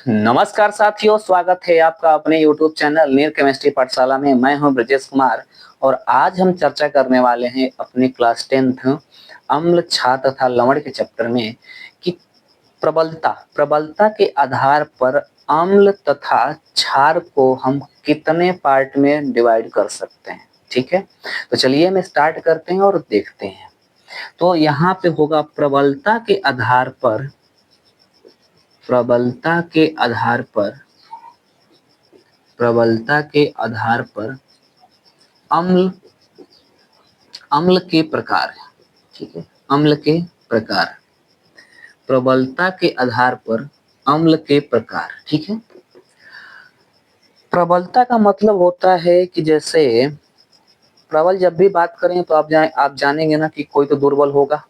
नमस्कार साथियों, स्वागत है आपका अपने YouTube चैनल नीर केमिस्ट्री पाठशाला में। मैं हूं ब्रजेश कुमार और आज हम चर्चा करने वाले हैं अपने क्लास 10th अम्ल, क्षार तथा लवण के चैप्टर में कि प्रबलता के आधार पर अम्ल तथा क्षार को हम कितने पार्ट में डिवाइड कर सकते हैं। ठीक है, तो चलिए हम स्टार्ट करते हैं और देखते हैं। तो यहाँ पे होगा प्रबलता के आधार पर अम्ल के प्रकार। ठीक है, अम्ल के प्रकार, प्रबलता के आधार पर अम्ल के प्रकार। ठीक है, प्रबलता का मतलब होता है कि जैसे प्रबल जब भी बात करें तो आप जानेंगे ना कि कोई तो दुर्बल होगा।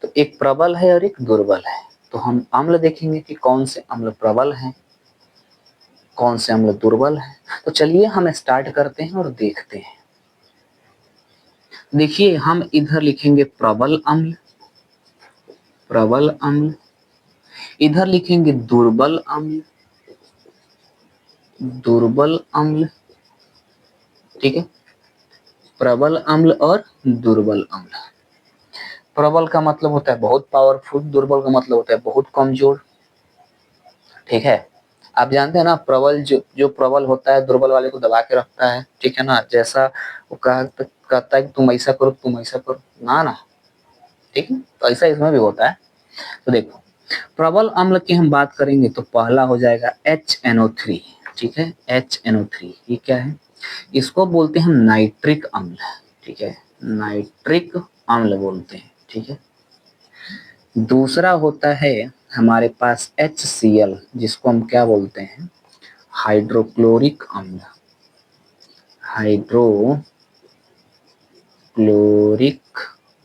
तो एक प्रबल है और एक दुर्बल है। तो हम अम्ल देखेंगे कि कौन से अम्ल प्रबल हैं, कौन से अम्ल दुर्बल हैं। तो चलिए हम स्टार्ट करते हैं और देखते हैं। देखिए, हम इधर लिखेंगे प्रबल अम्ल, इधर लिखेंगे दुर्बल अम्ल। ठीक है, प्रबल अम्ल और दुर्बल अम्ल। प्रबल का मतलब होता है बहुत पावरफुल, दुर्बल का मतलब होता है बहुत कमजोर। ठीक है, आप जानते हैं ना, प्रबल जो प्रबल होता है दुर्बल वाले को दबा के रखता है। ठीक है ना, जैसा वो कहता है कि तुम ऐसा करो, ना। ठीक है, तो ऐसा इसमें भी होता है। तो देखो, प्रबल अम्ल की हम बात करेंगे तो पहला हो जाएगा HNO3। ठीक है, HNO3 ये क्या है? इसको बोलते हैं हम नाइट्रिक अम्ल। ठीक है, नाइट्रिक अम्ल बोलते हैं। ठीक है, दूसरा होता है हमारे पास HCl, जिसको हम क्या बोलते हैं? हाइड्रोक्लोरिक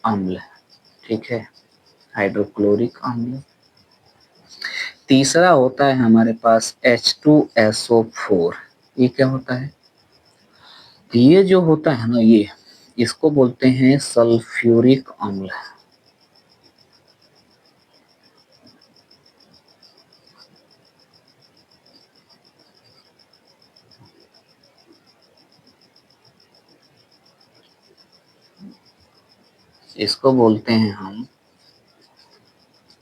अम्ल। ठीक है, हाइड्रोक्लोरिक अम्ल। तीसरा होता है हमारे पास H2SO4। ये क्या होता है? ये जो होता है ना, ये इसको बोलते हैं सल्फ्यूरिक अम्ल। इसको बोलते हैं हम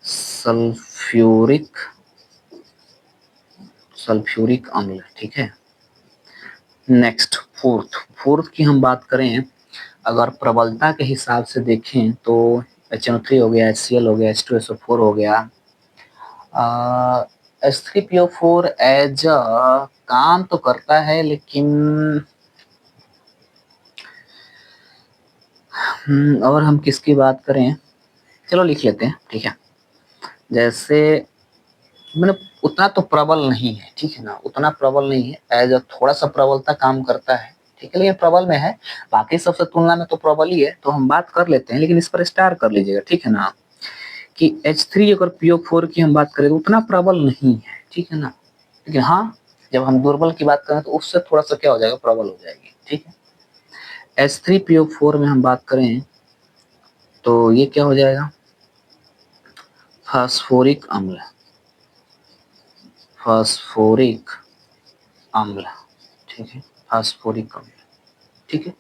सल्फ्यूरिक अम्ल। ठीक है, नेक्स्ट फोर्थ की हम बात करें, अगर प्रबलता के हिसाब से देखें तो HNO3 हो गया, HCl हो गया, H2SO4 हो गया। H3PO4 एज काम तो करता है, लेकिन और हम किसकी बात करें? चलो लिख लेते हैं। ठीक है, जैसे मतलब उतना तो प्रबल नहीं है। ठीक है ना, उतना प्रबल नहीं है, एज थोड़ा सा प्रबलता काम करता है। ठीक है, लेकिन प्रबल में है, बाकी सबसे तुलना में तो प्रबल ही है। तो हम बात कर लेते हैं, लेकिन इस पर स्टार कर लीजिएगा। ठीक है ना, कि H3 अगर PO4 की हम बात करें तो उतना प्रबल नहीं है। ठीक है ना, लेकिन हाँ, जब हम दुर्बल की बात करें तो उससे थोड़ा सा क्या हो जाएगा, प्रबल हो जाएगी। ठीक है, H3PO4 में हम बात करें तो ये क्या हो जाएगा? फास्फोरिक अम्ल। ठीक है, फास्फोरिक अम्ल। ठीक है,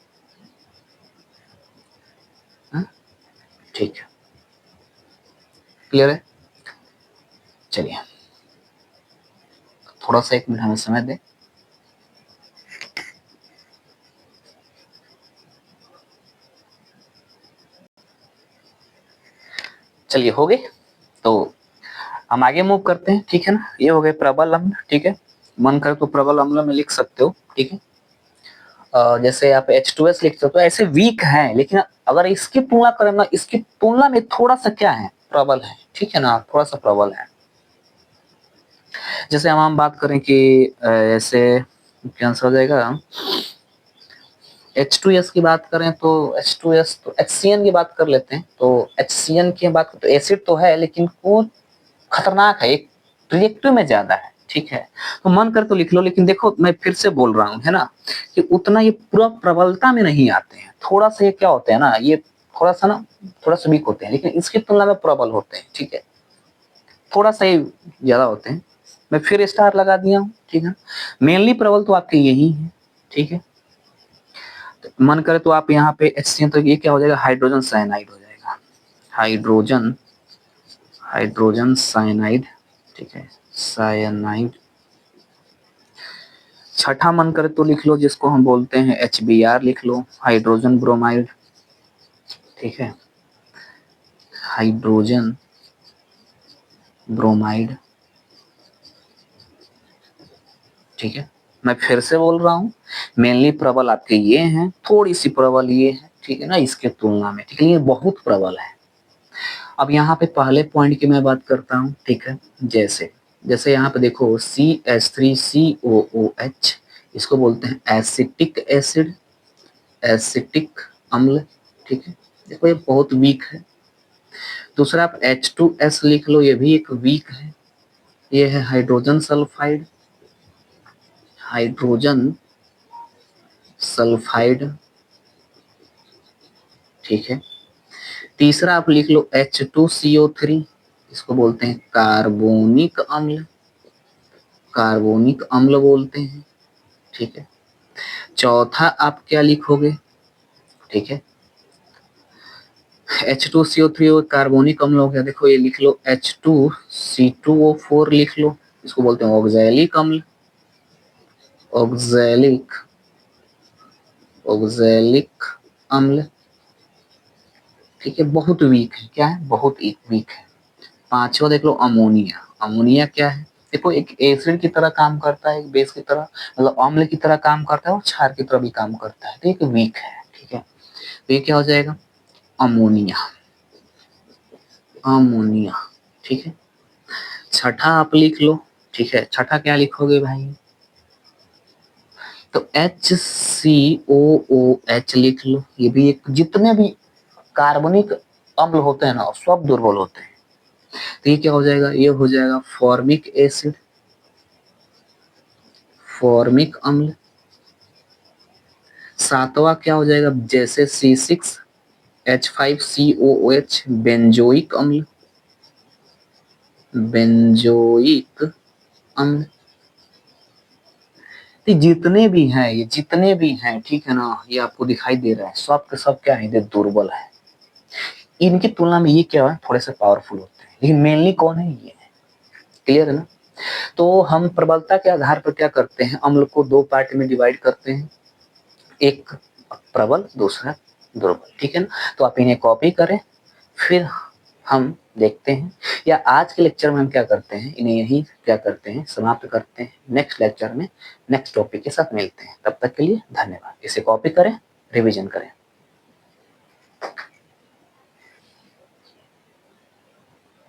हाँ? ठीक है, क्लियर है? चलिए, थोड़ा सा 1 मिनट हमें समय दें। चलिए, हो गए तो हम आगे मूव करते हैं। ठीक है ना, ये हो गए प्रबल अम्ल। ठीक है, मन करे तो प्रबल अम्ल में लिख सकते हो। ठीक है, जैसे आप H2S लिख सकते हो, ऐसे वीक हैं, लेकिन अगर इसकी तुलना करें ना, इसकी तुलना में थोड़ा सा क्या है, प्रबल है। ठीक है ना, थोड़ा सा प्रबल है। जैसे हम बात करें कि ऐसे क्या आंसर हो जाएगा? H2S की बात करें तो H2S तो HCN की बात कर लेते हैं। तो HCN की बात करें तो एसिड तो है, लेकिन वो खतरनाक है, एक रिएक्टिव में ज्यादा है। ठीक है, तो मन कर तो लिख लो, लेकिन देखो मैं फिर से बोल रहा हूँ, है ना, कि उतना ये पूरा प्रबलता में नहीं आते हैं। थोड़ा सा ये क्या होते हैं ना, ये थोड़ा सा वीक होते हैं, लेकिन इसकी तुलना में प्रबल होते हैं। ठीक है, थोड़ा सा ही ज्यादा होते हैं। मैं फिर स्टार लगा दिया हूँ, ठीक है। मेनली प्रबल तो आपके यही है, ठीक है। तो मन करे तो आप यहाँ पे HCl, तो ये क्या हो जाएगा, हाइड्रोजन साइनाइड हो जाएगा, हाइड्रोजन हाइड्रोजन साइनाइड, ठीक है, साइनाइड। छठा मन करे तो लिख लो, जिसको हम बोलते हैं HBr लिख लो, हाइड्रोजन ब्रोमाइड, ठीक है, हाइड्रोजन ब्रोमाइड, ठीक है। मैं फिर से बोल रहा हूँ, मेनली प्रबल आपके ये हैं, थोड़ी सी प्रबल ये है, ठीक है ना, इसके तुलना में, ठीक है, ये बहुत प्रबल है। अब यहाँ पे पहले पॉइंट की मैं बात करता हूँ, ठीक है। जैसे जैसे यहाँ पे देखो CH3COOH, इसको बोलते हैं एसिटिक एसिड, एसिटिक अम्ल, ठीक है। देखो ये बहुत वीक है। दूसरा आप H2S लिख लो, ये भी एक वीक है। ये है हाइड्रोजन सल्फाइड, हाइड्रोजन सल्फाइड, ठीक है। तीसरा आप लिख लो H2CO3, इसको बोलते हैं कार्बोनिक अम्ल, कार्बोनिक अम्ल बोलते हैं, ठीक है। चौथा आप क्या लिखोगे, ठीक है, H2CO3 और कार्बोनिक अम्ल हो गया। देखो ये लिख लो H2C2O4 लिख लो, इसको बोलते हैं ऑक्सैलिक अम्ल, ऑक्सैलिक ऑक्सैलिक अम्ल, ठीक है। बहुत वीक है, क्या है, बहुत वीक है। पांचवा देख लो अमोनिया, अमोनिया क्या है, देखो एक एसिड की तरह काम करता है, एक बेस की तरह, मतलब अम्ल की तरह काम करता है और क्षार की तरह भी काम करता है, तो एक वीक है, ठीक है। तो ये क्या हो जाएगा, अमोनिया, अमोनिया, ठीक है। छठा आप लिख लो, ठीक है। छठा क्या लिखोगे भाई, तो HCOOH लिख लो, ये भी एक, जितने भी कार्बनिक अम्ल होते हैं ना सब दुर्बल होते हैं। तो ये क्या हो जाएगा, ये हो जाएगा फॉर्मिक एसिड, फॉर्मिक अम्ल। सातवां क्या हो जाएगा, जैसे C6H5COOH, बेंजोइक अम्ल, बेंजोइक अम्ल। तो जितने भी हैं, ये जितने भी हैं, ठीक है ना, ये आपको दिखाई दे रहा है, सब के सब क्या है, दुर्बल है। इनकी तुलना में ये क्या है, थोड़े से पावरफुल होते हैं, लेकिन मेनली कौन है, ये है। क्लियर है ना। तो हम प्रबलता के आधार पर क्या करते हैं, अम्ल को दो पार्ट में डिवाइड करते हैं, एक प्रबल, दूसरा दुर्बल, ठीक है ना। तो आप इन्हें कॉपी करें, फिर हम देखते हैं, या आज के लेक्चर में हम क्या करते हैं, इन्हें यही क्या करते हैं, समाप्त करते हैं। नेक्स्ट लेक्चर में नेक्स्ट टॉपिक के साथ मिलते हैं, तब तक के लिए धन्यवाद। इसे कॉपी करें, रिवीजन करें।